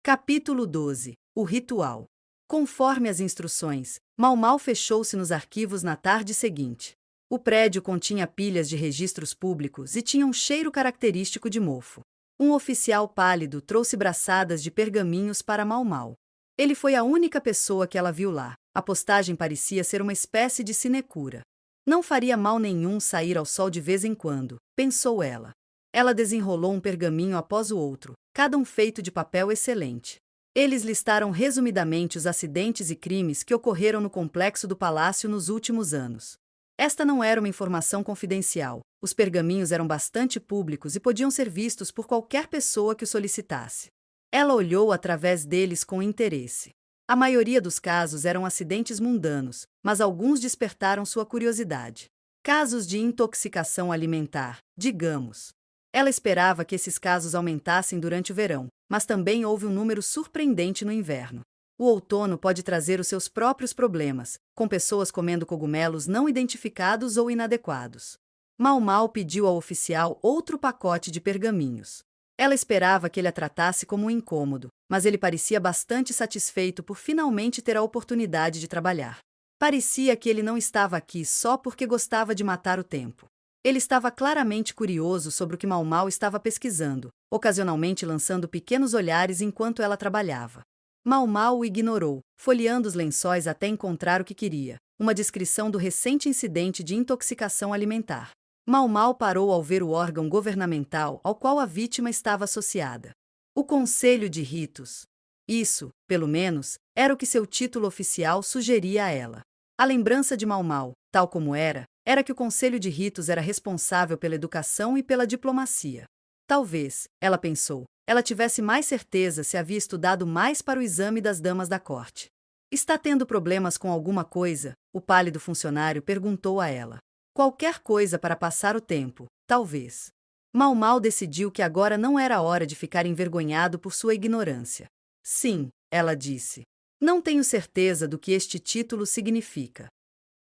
Capítulo 12. O ritual. Conforme as instruções, Mau Mau fechou-se nos arquivos na tarde seguinte. O prédio continha pilhas de registros públicos e tinha um cheiro característico de mofo. Um oficial pálido trouxe braçadas de pergaminhos para Mau Mau. Ele foi a única pessoa que ela viu lá. A postagem parecia ser uma espécie de sinecura. Não faria mal nenhum sair ao sol de vez em quando, pensou ela. Ela desenrolou um pergaminho após o outro, cada um feito de papel excelente. Eles listaram resumidamente os acidentes e crimes que ocorreram no complexo do palácio nos últimos anos. Esta não era uma informação confidencial. Os pergaminhos eram bastante públicos e podiam ser vistos por qualquer pessoa que o solicitasse. Ela olhou através deles com interesse. A maioria dos casos eram acidentes mundanos, mas alguns despertaram sua curiosidade. Casos de intoxicação alimentar, digamos. Ela esperava que esses casos aumentassem durante o verão, mas também houve um número surpreendente no inverno. O outono pode trazer os seus próprios problemas, com pessoas comendo cogumelos não identificados ou inadequados. Mau Mau pediu ao oficial outro pacote de pergaminhos. Ela esperava que ele a tratasse como um incômodo, mas ele parecia bastante satisfeito por finalmente ter a oportunidade de trabalhar. Parecia que ele não estava aqui só porque gostava de matar o tempo. Ele estava claramente curioso sobre o que Mau Mau estava pesquisando, ocasionalmente lançando pequenos olhares enquanto ela trabalhava. Mau Mau o ignorou, folheando os lençóis até encontrar o que queria, uma descrição do recente incidente de intoxicação alimentar. Mau Mau parou ao ver o órgão governamental ao qual a vítima estava associada. O Conselho de Ritos. Isso, pelo menos, era o que seu título oficial sugeria a ela. A lembrança de Mau Mau, tal como era que o Conselho de Ritos era responsável pela educação e pela diplomacia. Talvez, ela pensou, ela tivesse mais certeza se havia estudado mais para o exame das damas da corte. Está tendo problemas com alguma coisa? O pálido funcionário perguntou a ela. Qualquer coisa para passar o tempo, talvez. Mau Mau decidiu que agora não era hora de ficar envergonhado por sua ignorância. Sim, ela disse. Não tenho certeza do que este título significa.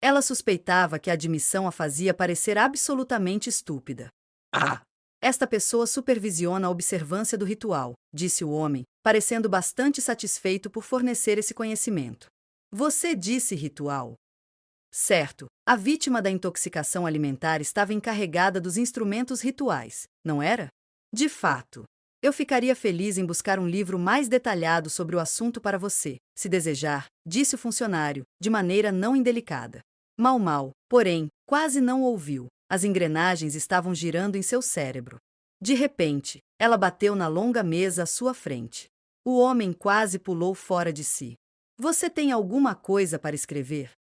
Ela suspeitava que a admissão a fazia parecer absolutamente estúpida. Esta pessoa supervisiona a observância do ritual, disse o homem, parecendo bastante satisfeito por fornecer esse conhecimento. Você disse ritual? Certo, a vítima da intoxicação alimentar estava encarregada dos instrumentos rituais, não era? De fato. Eu ficaria feliz em buscar um livro mais detalhado sobre o assunto para você, se desejar, disse o funcionário, de maneira não indelicada. Mau Mau, porém, quase não ouviu. As engrenagens estavam girando em seu cérebro. De repente, ela bateu na longa mesa à sua frente. O homem quase pulou fora de si. Você tem alguma coisa para escrever?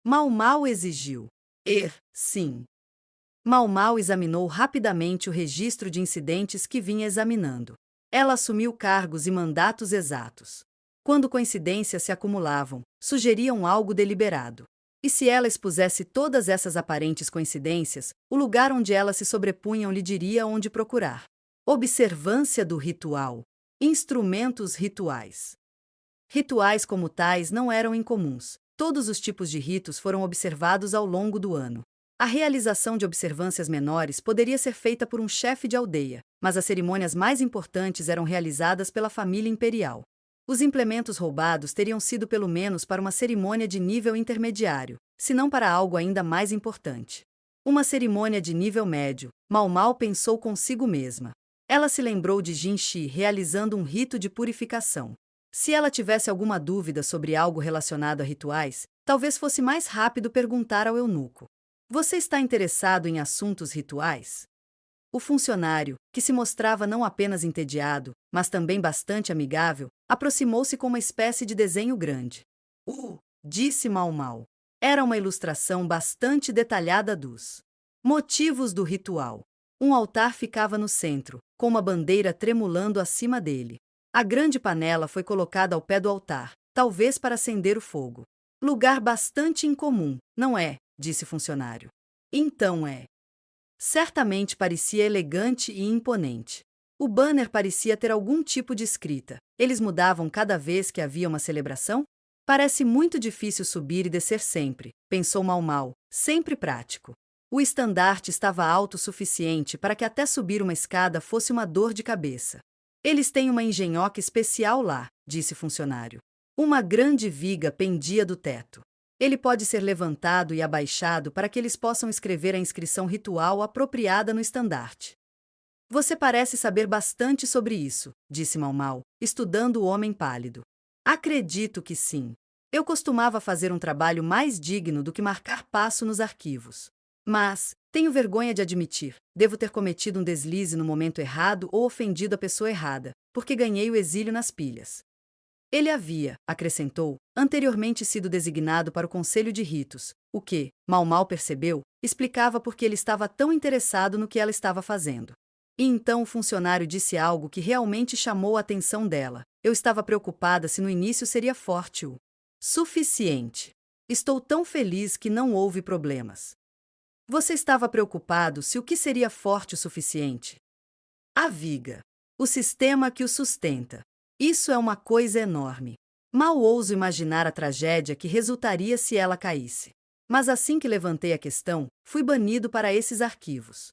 Mau Mau exigiu. Sim. Mau Mau examinou rapidamente o registro de incidentes que vinha examinando. Ela assumiu cargos e mandatos exatos. Quando coincidências se acumulavam, sugeriam algo deliberado. E se ela expusesse todas essas aparentes coincidências, o lugar onde elas se sobrepunham lhe diria onde procurar. Observância do ritual. Instrumentos rituais. Rituais como tais não eram incomuns. Todos os tipos de ritos foram observados ao longo do ano. A realização de observâncias menores poderia ser feita por um chefe de aldeia, mas as cerimônias mais importantes eram realizadas pela família imperial. Os implementos roubados teriam sido pelo menos para uma cerimônia de nível intermediário, se não para algo ainda mais importante. Uma cerimônia de nível médio, Mau Mau pensou consigo mesma. Ela se lembrou de Jin Shi realizando um rito de purificação. Se ela tivesse alguma dúvida sobre algo relacionado a rituais, talvez fosse mais rápido perguntar ao eunuco. Você está interessado em assuntos rituais? O funcionário, que se mostrava não apenas entediado, mas também bastante amigável, aproximou-se com uma espécie de desenho grande. Disse Mau Mau. Era uma ilustração bastante detalhada dos motivos do ritual. Um altar ficava no centro, com uma bandeira tremulando acima dele. A grande panela foi colocada ao pé do altar, talvez para acender o fogo. Lugar bastante incomum, não é? Disse o funcionário. Então é. Certamente parecia elegante e imponente. O banner parecia ter algum tipo de escrita. Eles mudavam cada vez que havia uma celebração? Parece muito difícil subir e descer sempre, pensou Mau Mau, sempre prático. O estandarte estava alto o suficiente para que até subir uma escada fosse uma dor de cabeça. Eles têm uma engenhoca especial lá, disse o funcionário. Uma grande viga pendia do teto. Ele pode ser levantado e abaixado para que eles possam escrever a inscrição ritual apropriada no estandarte. Você parece saber bastante sobre isso, disse Mau Mau, estudando o homem pálido. Acredito que sim. Eu costumava fazer um trabalho mais digno do que marcar passo nos arquivos. Mas, tenho vergonha de admitir, devo ter cometido um deslize no momento errado ou ofendido a pessoa errada, porque ganhei o exílio nas pilhas. Ele havia, acrescentou, anteriormente sido designado para o Conselho de Ritos, o que, Mau Mau percebeu, explicava por que ele estava tão interessado no que ela estava fazendo. E então o funcionário disse algo que realmente chamou a atenção dela. Eu estava preocupada se no início seria forte o suficiente. Estou tão feliz que não houve problemas. Você estava preocupado se o que seria forte o suficiente? A viga. O sistema que o sustenta. Isso é uma coisa enorme. Mal ouso imaginar a tragédia que resultaria se ela caísse. Mas assim que levantei a questão, fui banido para esses arquivos.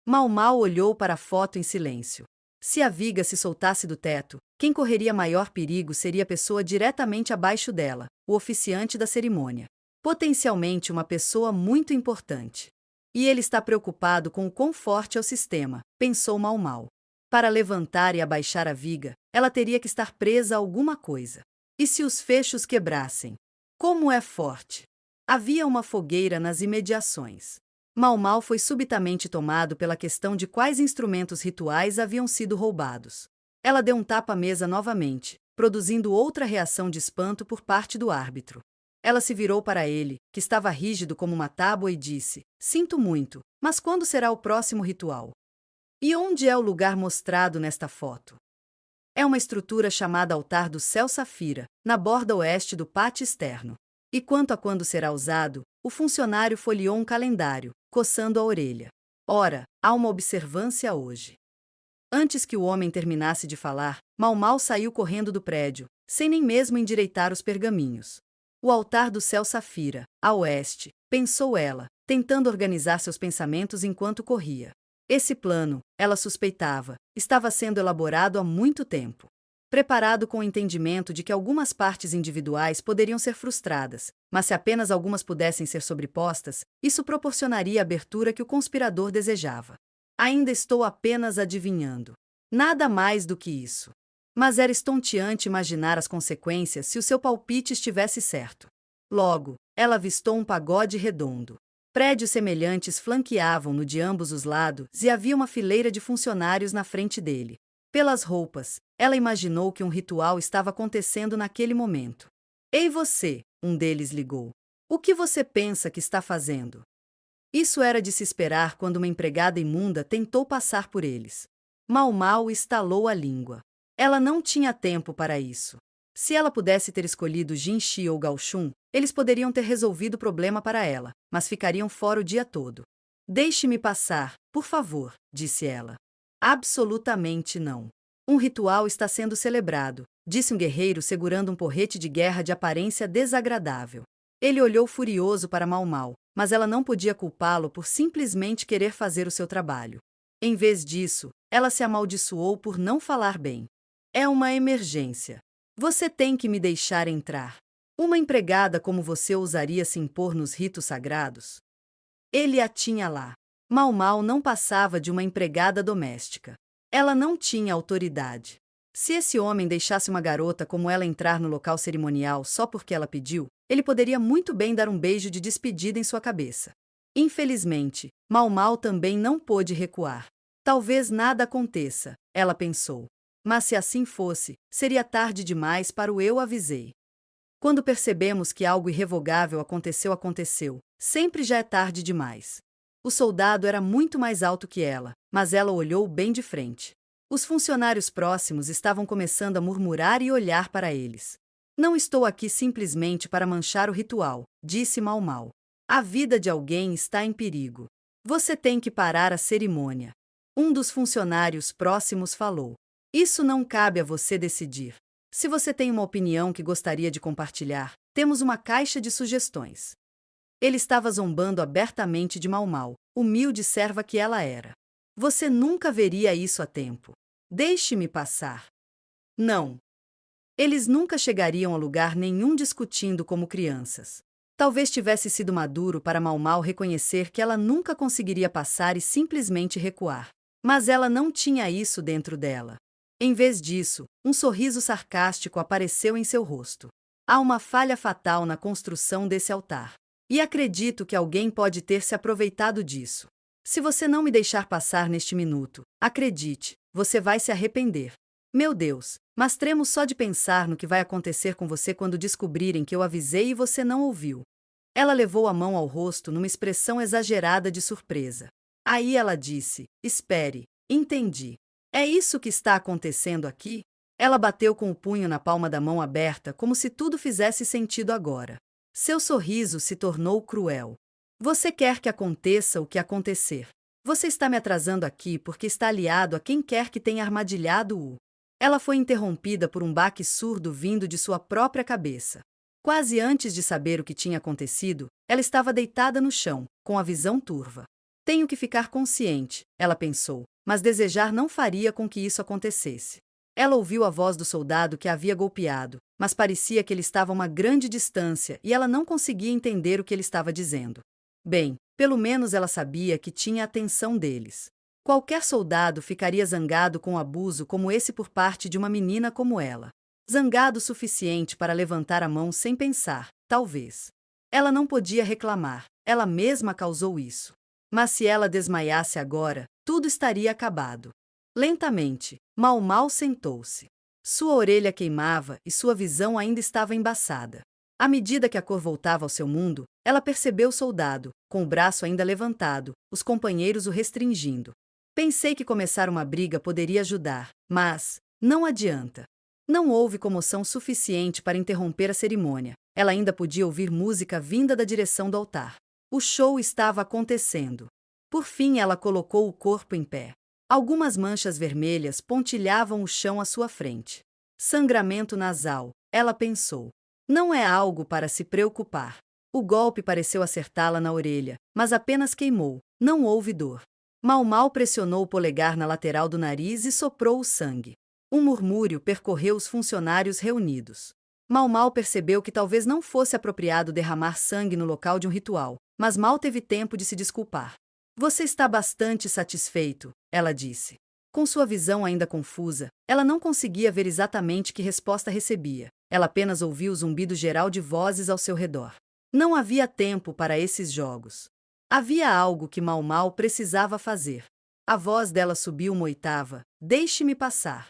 Mau Mau olhou para a foto em silêncio. Se a viga se soltasse do teto, quem correria maior perigo seria a pessoa diretamente abaixo dela, o oficiante da cerimônia. Potencialmente uma pessoa muito importante. E ele está preocupado com o quão forte é o sistema, pensou Mau Mau. Para levantar e abaixar a viga, ela teria que estar presa a alguma coisa. E se os fechos quebrassem? Como é forte! Havia uma fogueira nas imediações. Mau Mau foi subitamente tomado pela questão de quais instrumentos rituais haviam sido roubados. Ela deu um tapa à mesa novamente, produzindo outra reação de espanto por parte do árbitro. Ela se virou para ele, que estava rígido como uma tábua, e disse: Sinto muito, mas quando será o próximo ritual? E onde é o lugar mostrado nesta foto? É uma estrutura chamada Altar do Céu Safira, na borda oeste do pátio externo. E quanto a quando será usado, o funcionário folheou um calendário, coçando a orelha. Ora, há uma observância hoje. Antes que o homem terminasse de falar, Mau Mau saiu correndo do prédio, sem nem mesmo endireitar os pergaminhos. O altar do céu safira, a oeste, pensou ela, tentando organizar seus pensamentos enquanto corria. Esse plano, ela suspeitava, estava sendo elaborado há muito tempo. Preparado com o entendimento de que algumas partes individuais poderiam ser frustradas, mas se apenas algumas pudessem ser sobrepostas, isso proporcionaria a abertura que o conspirador desejava. Ainda estou apenas adivinhando. Nada mais do que isso. Mas era estonteante imaginar as consequências se o seu palpite estivesse certo. Logo, ela avistou um pagode redondo. Prédios semelhantes flanqueavam-no de ambos os lados e havia uma fileira de funcionários na frente dele. Pelas roupas, ela imaginou que um ritual estava acontecendo naquele momento. Ei você, um deles ligou. O que você pensa que está fazendo? Isso era de se esperar quando uma empregada imunda tentou passar por eles. Mau Mau estalou a língua. Ela não tinha tempo para isso. Se ela pudesse ter escolhido Jinxi ou Gaoxun, eles poderiam ter resolvido o problema para ela, mas ficariam fora o dia todo. Deixe-me passar, por favor, disse ela. Absolutamente não. Um ritual está sendo celebrado, disse um guerreiro segurando um porrete de guerra de aparência desagradável. Ele olhou furioso para Mau Mau, mas ela não podia culpá-lo por simplesmente querer fazer o seu trabalho. Em vez disso, ela se amaldiçoou por não falar bem. É uma emergência. Você tem que me deixar entrar. Uma empregada como você ousaria se impor nos ritos sagrados? Ele a tinha lá. Mau Mau não passava de uma empregada doméstica. Ela não tinha autoridade. Se esse homem deixasse uma garota como ela entrar no local cerimonial só porque ela pediu, ele poderia muito bem dar um beijo de despedida em sua cabeça. Infelizmente, Mau Mau também não pôde recuar. Talvez nada aconteça, ela pensou. Mas se assim fosse, seria tarde demais para o eu avisei. Quando percebemos que algo irrevogável aconteceu, sempre já é tarde demais. O soldado era muito mais alto que ela, mas ela olhou bem de frente. Os funcionários próximos estavam começando a murmurar e olhar para eles. Não estou aqui simplesmente para manchar o ritual, disse Mau Mau. A vida de alguém está em perigo. Você tem que parar a cerimônia. Um dos funcionários próximos falou. Isso não cabe a você decidir. Se você tem uma opinião que gostaria de compartilhar, temos uma caixa de sugestões. Ele estava zombando abertamente de Mau Mau, humilde serva que ela era. Você nunca veria isso a tempo. Deixe-me passar. Não. Eles nunca chegariam a lugar nenhum discutindo como crianças. Talvez tivesse sido maduro para Mau Mau reconhecer que ela nunca conseguiria passar e simplesmente recuar. Mas ela não tinha isso dentro dela. Em vez disso, um sorriso sarcástico apareceu em seu rosto. Há uma falha fatal na construção desse altar. E acredito que alguém pode ter se aproveitado disso. Se você não me deixar passar neste minuto, acredite, você vai se arrepender. Meu Deus, mas tremo só de pensar no que vai acontecer com você quando descobrirem que eu avisei e você não ouviu. Ela levou a mão ao rosto numa expressão exagerada de surpresa. Aí ela disse: espere, entendi. É isso que está acontecendo aqui? Ela bateu com o punho na palma da mão aberta como se tudo fizesse sentido agora. Seu sorriso se tornou cruel. Você quer que aconteça o que acontecer. Você está me atrasando aqui porque está aliado a quem quer que tenha armadilhado-o. Ela foi interrompida por um baque surdo vindo de sua própria cabeça. Quase antes de saber o que tinha acontecido, ela estava deitada no chão, com a visão turva. Tenho que ficar consciente, ela pensou, mas desejar não faria com que isso acontecesse. Ela ouviu a voz do soldado que a havia golpeado, mas parecia que ele estava a uma grande distância e ela não conseguia entender o que ele estava dizendo. Bem, pelo menos ela sabia que tinha a atenção deles. Qualquer soldado ficaria zangado com um abuso como esse por parte de uma menina como ela. Zangado o suficiente para levantar a mão sem pensar, talvez. Ela não podia reclamar, ela mesma causou isso. Mas se ela desmaiasse agora, tudo estaria acabado. Lentamente, Mau Mau sentou-se. Sua orelha queimava e sua visão ainda estava embaçada. À medida que a cor voltava ao seu mundo, ela percebeu o soldado, com o braço ainda levantado, os companheiros o restringindo. Pensei que começar uma briga poderia ajudar, mas não adianta. Não houve comoção suficiente para interromper a cerimônia. Ela ainda podia ouvir música vinda da direção do altar. O show estava acontecendo. Por fim, ela colocou o corpo em pé. Algumas manchas vermelhas pontilhavam o chão à sua frente. Sangramento nasal, ela pensou. Não é algo para se preocupar. O golpe pareceu acertá-la na orelha, mas apenas queimou, não houve dor. Mau Mau pressionou o polegar na lateral do nariz e soprou o sangue. Um murmúrio percorreu os funcionários reunidos. Mau Mau percebeu que talvez não fosse apropriado derramar sangue no local de um ritual, mas mal teve tempo de se desculpar. Você está bastante satisfeito, ela disse. Com sua visão ainda confusa, ela não conseguia ver exatamente que resposta recebia. Ela apenas ouvia o zumbido geral de vozes ao seu redor. Não havia tempo para esses jogos. Havia algo que Mau Mau precisava fazer. A voz dela subiu uma oitava. Deixe-me passar.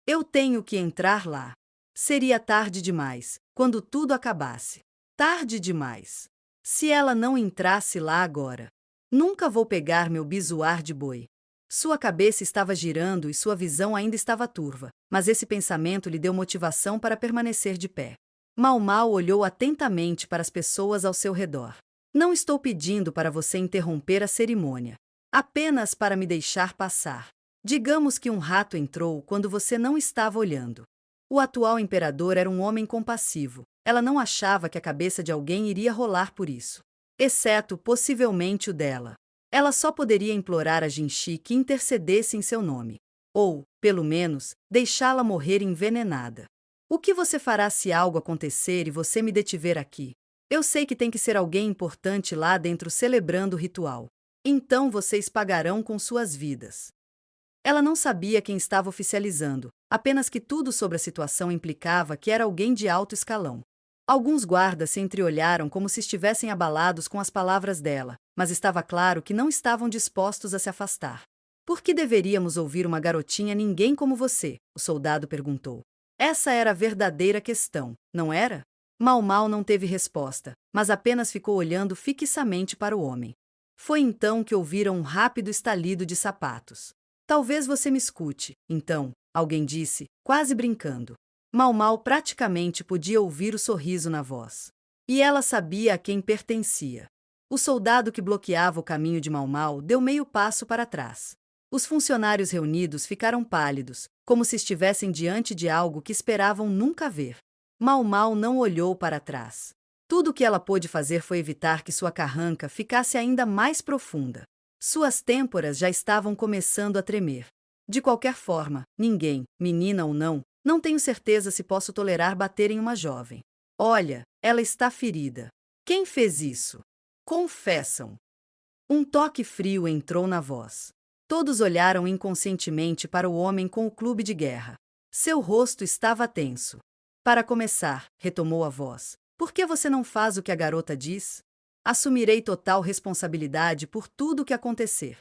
Eu tenho que entrar lá. Seria tarde demais, quando tudo acabasse. Tarde demais. Se ela não entrasse lá agora. Nunca vou pegar meu bizuar de boi. Sua cabeça estava girando e sua visão ainda estava turva, mas esse pensamento lhe deu motivação para permanecer de pé. Mau Mau olhou atentamente para as pessoas ao seu redor. Não estou pedindo para você interromper a cerimônia. Apenas para me deixar passar. Digamos que um rato entrou quando você não estava olhando. O atual imperador era um homem compassivo. Ela não achava que a cabeça de alguém iria rolar por isso. Exceto, possivelmente, o dela. Ela só poderia implorar a Jinchi que intercedesse em seu nome. Ou, pelo menos, deixá-la morrer envenenada. O que você fará se algo acontecer e você me detiver aqui? Eu sei que tem que ser alguém importante lá dentro celebrando o ritual. Então vocês pagarão com suas vidas. Ela não sabia quem estava oficializando, apenas que tudo sobre a situação implicava que era alguém de alto escalão. Alguns guardas se entreolharam como se estivessem abalados com as palavras dela, mas estava claro que não estavam dispostos a se afastar. Por que deveríamos ouvir uma garotinha ninguém como você? O soldado perguntou. Essa era a verdadeira questão, não era? Mau Mau não teve resposta, mas apenas ficou olhando fixamente para o homem. Foi então que ouviram um rápido estalido de sapatos. Talvez você me escute, então, alguém disse, quase brincando. Mau Mau praticamente podia ouvir o sorriso na voz. E ela sabia a quem pertencia. O soldado que bloqueava o caminho de Mau Mau deu meio passo para trás. Os funcionários reunidos ficaram pálidos, como se estivessem diante de algo que esperavam nunca ver. Mau Mau não olhou para trás. Tudo o que ela pôde fazer foi evitar que sua carranca ficasse ainda mais profunda. Suas têmporas já estavam começando a tremer. De qualquer forma, ninguém, menina ou não, não tenho certeza se posso tolerar bater em uma jovem. Olha, ela está ferida. Quem fez isso? Confessam. Um toque frio entrou na voz. Todos olharam inconscientemente para o homem com o clube de guerra. Seu rosto estava tenso. Para começar, retomou a voz, por que você não faz o que a garota diz? Assumirei total responsabilidade por tudo o que acontecer.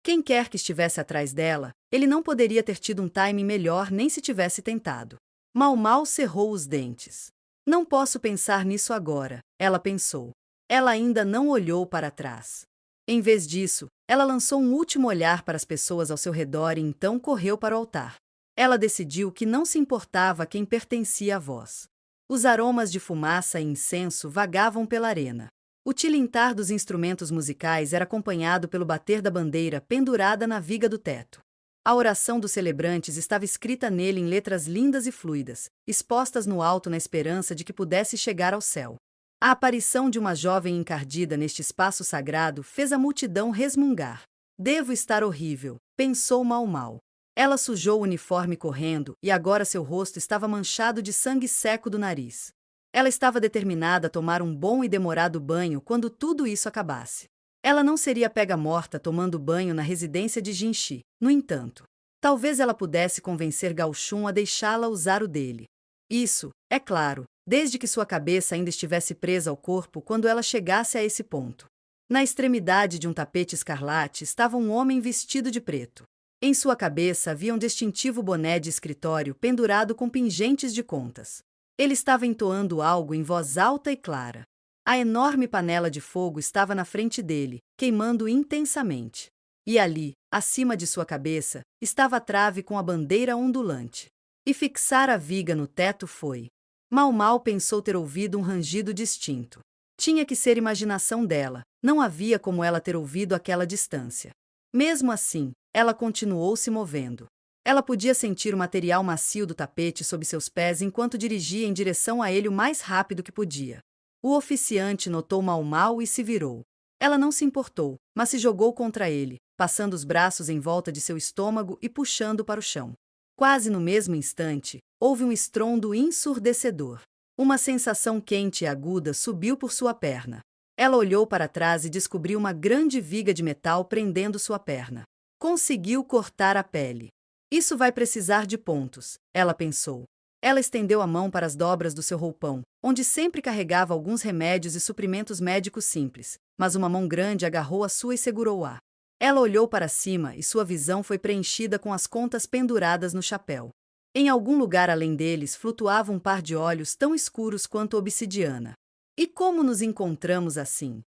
Quem quer que estivesse atrás dela, ele não poderia ter tido um timing melhor nem se tivesse tentado. Mau Mau cerrou os dentes. Não posso pensar nisso agora, ela pensou. Ela ainda não olhou para trás. Em vez disso, ela lançou um último olhar para as pessoas ao seu redor e então correu para o altar. Ela decidiu que não se importava a quem pertencia à voz. Os aromas de fumaça e incenso vagavam pela arena. O tilintar dos instrumentos musicais era acompanhado pelo bater da bandeira pendurada na viga do teto. A oração dos celebrantes estava escrita nele em letras lindas e fluidas, expostas no alto na esperança de que pudesse chegar ao céu. A aparição de uma jovem encardida neste espaço sagrado fez a multidão resmungar. Devo estar horrível, pensou Mau Mau. Ela sujou o uniforme correndo e agora seu rosto estava manchado de sangue seco do nariz. Ela estava determinada a tomar um bom e demorado banho quando tudo isso acabasse. Ela não seria pega morta tomando banho na residência de Jinchi. No entanto, talvez ela pudesse convencer Gao Shun a deixá-la usar o dele. Isso, é claro, desde que sua cabeça ainda estivesse presa ao corpo quando ela chegasse a esse ponto. Na extremidade de um tapete escarlate estava um homem vestido de preto. Em sua cabeça havia um distintivo boné de escritório pendurado com pingentes de contas. Ele estava entoando algo em voz alta e clara. A enorme panela de fogo estava na frente dele, queimando intensamente. E ali, acima de sua cabeça, estava a trave com a bandeira ondulante. E fixar a viga no teto foi. Mau Mau pensou ter ouvido um rangido distinto. Tinha que ser imaginação dela, não havia como ela ter ouvido àquela distância. Mesmo assim, ela continuou se movendo. Ela podia sentir o material macio do tapete sob seus pés enquanto dirigia em direção a ele o mais rápido que podia. O oficiante notou Mau Mau e se virou. Ela não se importou, mas se jogou contra ele, passando os braços em volta de seu estômago e puxando para o chão. Quase no mesmo instante, houve um estrondo ensurdecedor. Uma sensação quente e aguda subiu por sua perna. Ela olhou para trás e descobriu uma grande viga de metal prendendo sua perna. Conseguiu cortar a pele. Isso vai precisar de pontos, ela pensou. Ela estendeu a mão para as dobras do seu roupão, onde sempre carregava alguns remédios e suprimentos médicos simples, mas uma mão grande agarrou a sua e segurou-a. Ela olhou para cima e sua visão foi preenchida com as contas penduradas no chapéu. Em algum lugar além deles flutuava um par de olhos tão escuros quanto obsidiana. E como nos encontramos assim?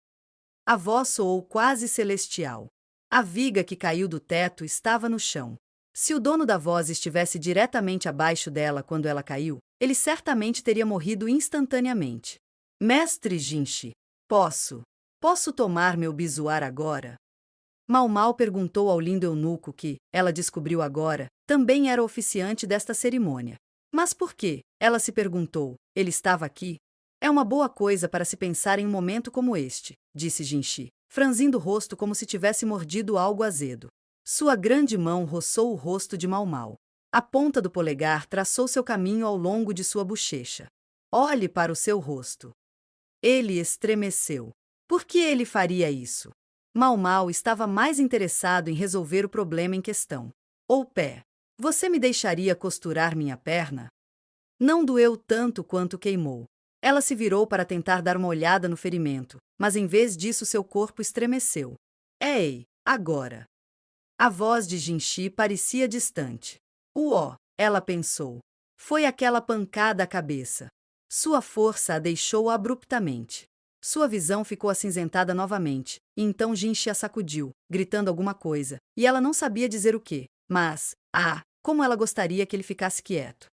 A voz soou quase celestial. A viga que caiu do teto estava no chão. Se o dono da voz estivesse diretamente abaixo dela quando ela caiu, ele certamente teria morrido instantaneamente. Mestre Jinchi, posso tomar meu bizuar agora? Mau Mau perguntou ao lindo eunuco que, ela descobriu agora, também era oficiante desta cerimônia. Mas por quê? Ela se perguntou. Ele estava aqui? É uma boa coisa para se pensar em um momento como este, disse Jinchi, franzindo o rosto como se tivesse mordido algo azedo. Sua grande mão roçou o rosto de Mau Mau. A ponta do polegar traçou seu caminho ao longo de sua bochecha. Olhe para o seu rosto. Ele estremeceu. Por que ele faria isso? Mau Mau estava mais interessado em resolver o problema em questão. O pé. Você me deixaria costurar minha perna? Não doeu tanto quanto queimou. Ela se virou para tentar dar uma olhada no ferimento, mas em vez disso seu corpo estremeceu. Ei, agora! A voz de Jinchi parecia distante. Ela pensou. Foi aquela pancada à cabeça. Sua força a deixou abruptamente. Sua visão ficou acinzentada novamente, e então Jinchi a sacudiu, gritando alguma coisa, e ela não sabia dizer o quê, mas, como ela gostaria que ele ficasse quieto.